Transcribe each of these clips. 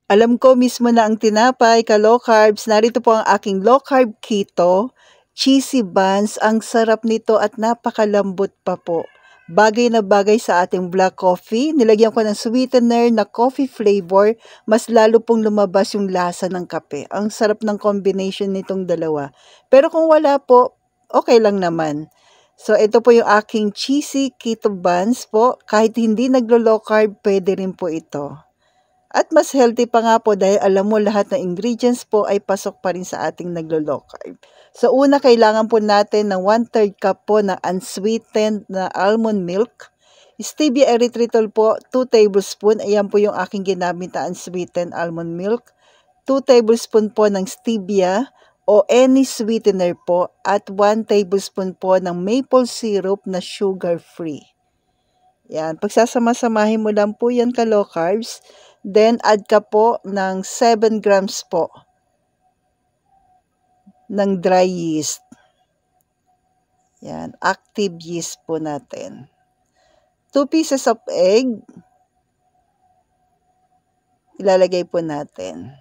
Alam ko mismo na ang tinapay, ka-low carbs. Narito po ang aking low carb keto, cheesy buns. Ang sarap nito at napakalambot pa po. Bagay na bagay sa ating black coffee. Nilagyan ko ng sweetener na coffee flavor. Mas lalo pong lumabas yung lasa ng kape. Ang sarap ng combination nitong dalawa. Pero kung wala po, okay lang naman. So, ito po yung aking cheesy keto buns po. Kahit hindi naglo-low carb, pwede rin po ito. At mas healthy pa nga po dahil alam mo lahat ng ingredients po ay pasok pa rin sa ating naglo-low carb. So una, kailangan po natin ng 1/3 cup po na unsweetened na almond milk. Stevia erythritol po, 2 tablespoon. Ayan po yung aking ginamit na unsweetened almond milk. 2 tablespoon po ng stevia o any sweetener po at 1 tablespoon po ng maple syrup na sugar-free. Yan, pagsasama-samahin mo lang po yan ka-low carbs. Then, add ka po ng 7 grams po ng dry yeast. Yan, active yeast po natin. 2 pieces of egg. Ilalagay po natin.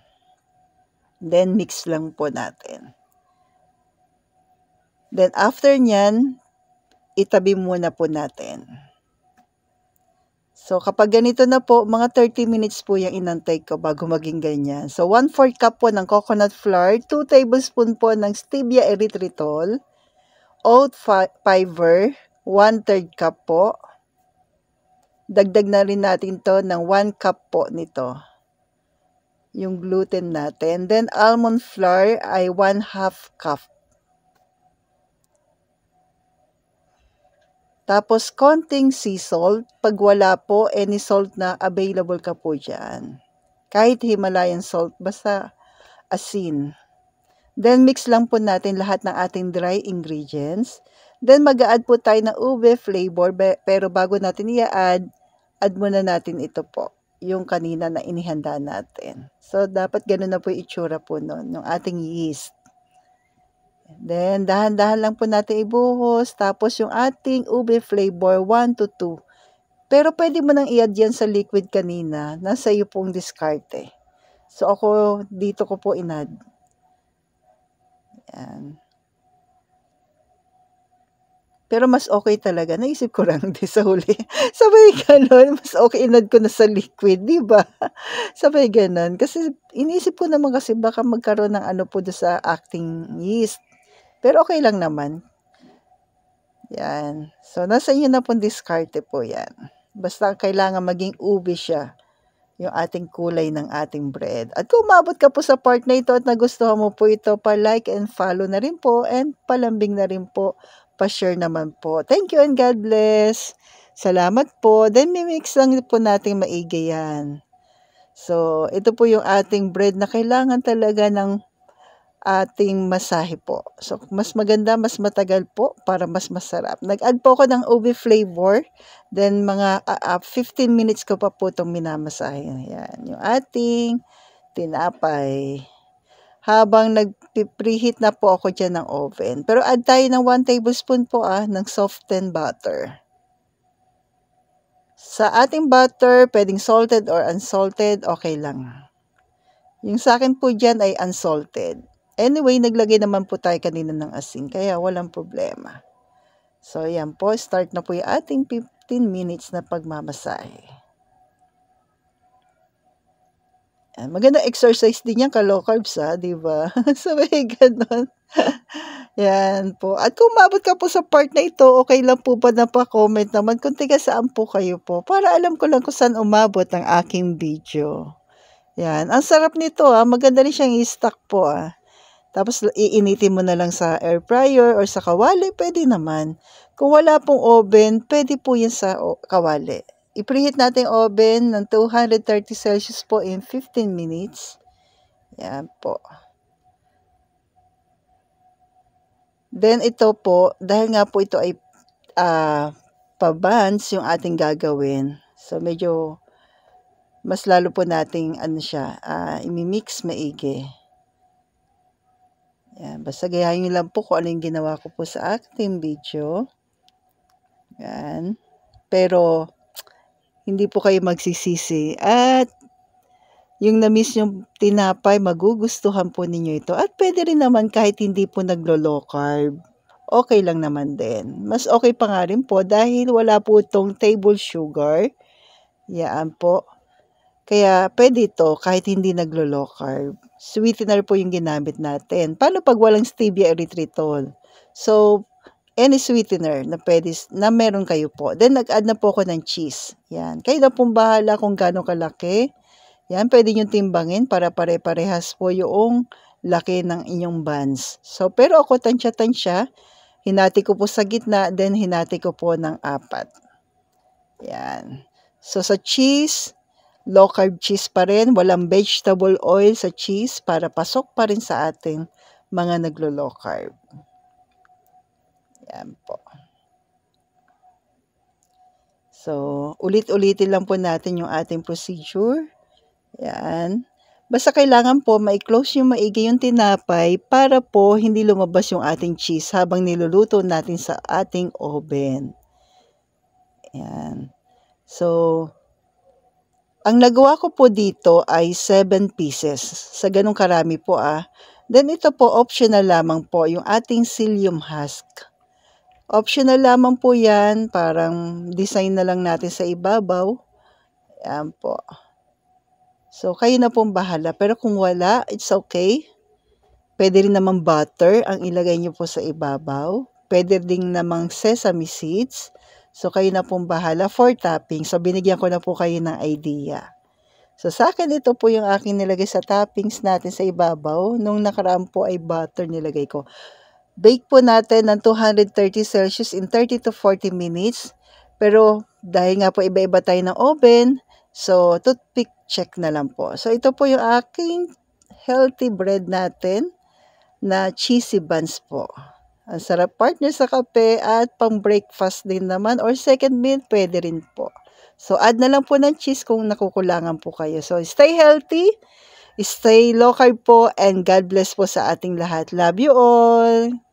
Then, mix lang po natin. Then, after nyan, itabi muna po natin. So, kapag ganito na po, mga 30 minutes po yung inantay ko bago maging ganyan. So, 1/4 cup po ng coconut flour, 2 tablespoon po ng stevia erythritol, oat fiber, 1/3 cup po. Dagdag na rin natin to ng 1 cup po nito. Yung gluten natin. Then, almond flour ay 1/2 cup. Tapos, konting sea salt. Pag wala po, any salt na available ka po dyan. Kahit Himalayan salt, basta asin. Then, mix lang po natin lahat ng ating dry ingredients. Then, mag-a-add po tayo ng ube flavor. Pero bago natin i-add, add muna natin ito po. Yung kanina na inihanda natin. So, dapat ganun na po yung itsura po nun, yung ating yeast. Then, dahan-dahan lang po natin ibuhos. Tapos, yung ating ube flavor, 1 to 2. Pero, pwede mo nang i-add yan sa liquid kanina. Nasa iyo pong diskarte. So, ako, dito ko po in-add. Yan. Pero, mas okay talaga. Naisip ko lang din sa huli. Sabay ganon. Mas okay in-add ko na sa liquid. Diba? Sabay ganon. Kasi, inisip ko naman kasi baka magkaroon ng ano po sa acting yeast. Pero okay lang naman. Yan. So, nasa inyo na pong diskarte po yan. Basta kailangan maging ube siya. Yung ating kulay ng ating bread. At kung umabot ka po sa part na ito at nagustuhan mo po ito, pa-like and follow na rin po and palambing na rin po. Pa-share naman po. Thank you and God bless. Salamat po. Then, mimix lang po natin maigi yan. So, ito po yung ating bread na kailangan talaga ng ating masahe po. So, mas maganda, mas matagal po para mas masarap. Nag-add po ako ng ube flavor. Then, mga 15 minutes ko pa po itong minamasahe. Yan, yung ating tinapay. Habang nag-preheat na po ako dyan ng oven. Pero add tayo ng 1 tablespoon po ng softened butter. Sa ating butter, pwedeng salted or unsalted, okay lang. Yung sa akin po dyan ay unsalted. Anyway, naglagay naman po tayo kanina ng asin, kaya walang problema. So, yan po. Start na po yung ating 15 minutes na pagmamasahe. Maganda exercise din yan, ka-low carbs diba? Sabay ganon. Yan po. At kung umabot ka po sa part na ito, okay lang po ba na pa-comment naman kung tiga saan po kayo po para alam ko lang kung saan umabot ang aking video. Yan. Ang sarap nito Maganda rin siyang i-stock po Tapos, iinitin mo na lang sa air fryer or sa kawali, pwede naman. Kung wala pong oven, pwede po yan sa kawali. I-preheat natin yung oven ng 230 Celsius po in 15 minutes. Yan po. Then, ito po, dahil nga po ito ay pa-buns yung ating gagawin. So, medyo mas lalo po nating imimix maigi. Yan, basta gayahin nyo lang po kung ano yung ginawa ko po sa ating video. Yan. Pero, hindi po kayo magsisisi. At, yung na-miss yung tinapay, magugustuhan po ninyo ito. At pwede rin naman kahit hindi po naglo-low carb. Okay lang naman din. Mas okay pa nga rin po dahil wala po itong table sugar. Yan po. Kaya pwede ito kahit hindi naglo-low carb. Sweetener po yung ginamit natin. Paano pag walang stevia erythritol? So, any sweetener na pwede, na meron kayo po. Then, nag-add na po ako ng cheese. Yan. Kayo na pong bahala kung gaano kalaki. Yan, pwede nyo timbangin para pare-parehas po yung laki ng inyong buns. So, pero ako tansya-tansya. Hinati ko po sa gitna, then hinati ko po ng 4. Yan. So, sa cheese, low carb cheese pa rin. Walang vegetable oil sa cheese para pasok pa rin sa ating mga naglo-low carb. Yan po. So, ulit-ulitin lang po natin yung ating procedure. Yan. Basta kailangan po ma-close yung maigi yung tinapay para po hindi lumabas yung ating cheese habang niluluto natin sa ating oven. Yan. So, ang nagawa ko po dito ay 7 pieces. Sa ganung karami po Then ito po optional lamang po yung ating psyllium husk. Optional lamang po yan, parang design na lang natin sa ibabaw. Yan po. So, kayo na pong bahala. Pero kung wala, it's okay. Pwede rin namang butter ang ilagay nyo po sa ibabaw. Pwede din namang sesame seeds. So, kayo na pong bahala for topping. So, binigyan ko na po kayo ng idea. So, sa akin, ito po yung aking nilagay sa toppings natin sa ibabaw. Nung nakaraan po ay butter nilagay ko. Bake po natin ng 230 Celsius in 30 to 40 minutes. Pero dahil nga po iba-iba tayo ng oven, so toothpick check na lang po. So ito po yung aking healthy bread natin na cheesy buns po. Ang sarap partner sa kape at pang breakfast din naman or second meal pwede rin po. So add na lang po ng cheese kung nakukulangan po kayo. So stay healthy, stay low carb po, and God bless po sa ating lahat. Love you all!